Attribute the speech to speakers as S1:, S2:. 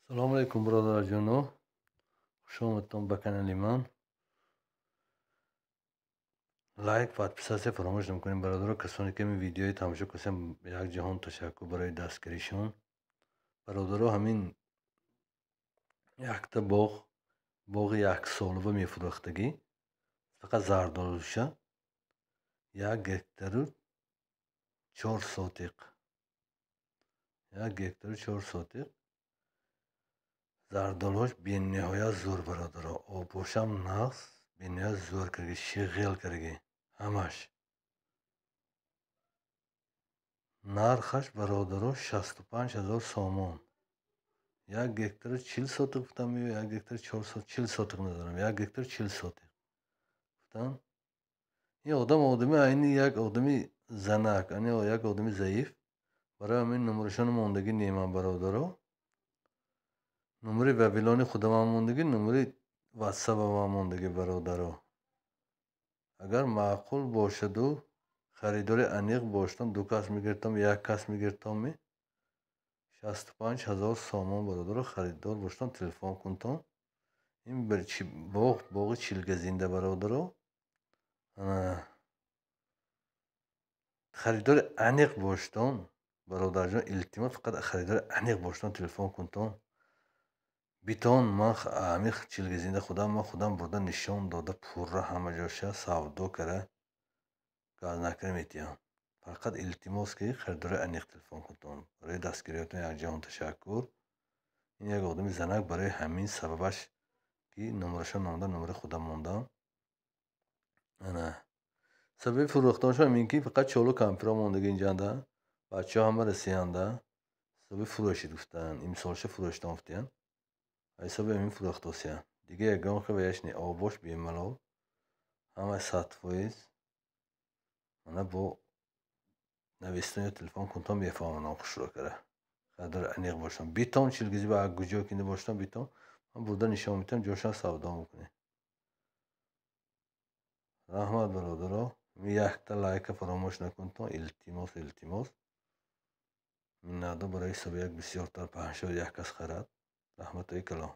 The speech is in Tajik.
S1: Салому алейкум, бародарҷоно. Хушомадтон ба канали ман. Лайк, подписация фаромӯш накунед бародаро. Касоне ки ин видеои тамошо кардем, якҷаҳон ташаккур барои дастгиришон. Бародаро, ҳамин якта боғи яксолова мефурӯхтагӣ, фақат зардолуша 1 гектару 4 сотиқ. 1 гектару 4 сотиқ. Зардолуҳош бениҳоят зӯр бародаро. Обошам нағз бениҳоят зӯр карги, шиғел карги ҳамаш. Нархаш бародаро 65 000 сомон. 1 гектару 40 сотиқ гуфтам, 1 гектару 4 сотиқ, 40 сотиқ надорам. 1 гектару 40 сотиқ гуфтам. ин одами айни як одами занак, як одами заиф. Барои ҳамин номерашони мондагӣ немам бародаро. номери вавилони худамам мондагӣ, номери ватсапамам мондагӣ бародаро. Агар маъқул бошаду харидори аниқ бошдам, 2 кас мегиртам, 1 кас мегиртам, 65 000 сомон бародаро. Харидор боштам, телефон кунтон. Ин боғи чилгазинда бародаро. Харидори аниқ боштон бародарҷон, илтимос, фақат харидори аниқ боштон, телефон кунтон. битон ман ҳамин чилгазинда худам бурда нишон дода пурра ҳама ҷоша савдо кара газ накара метиҳам. Фақат илтимос ки харидори аниқ телефон кунтон. Барои дастгириятон якҷаҳон ташаккур. ин як одами занак, барои ҳамин сабабаш ки номерашон номдам, номери худам мондам. Сабаби фурӯхтанашон ҳамин ки фақат чолу кампирҳо мондагӣ инҷанда. Бачаҳо ҳама расиянда. Сабаби фурӯшид гуфтанд. Имсолша фурӯштан гуфтиянд. Ҳисоби ҳамин фурӯхтосиянд. Дига ягон хел ва яшни обош бемалол. Ҳама 100%. Мана бо навистони телефон кунтон мефаҳмонам хушро кара. Харидори аниқ бошам. Битон чилгизӣ ба куҷо кинда боштам, битон ман бурда нишон медиҳам, ҷошам савдо мекунем. Раҳмат бародаро. Якта лайка фаромӯш накунтон. Илтимос. Миннатдорам барои ҳисоби як бисёртар паҳн шавад, як кас харад. Раҳматои калон.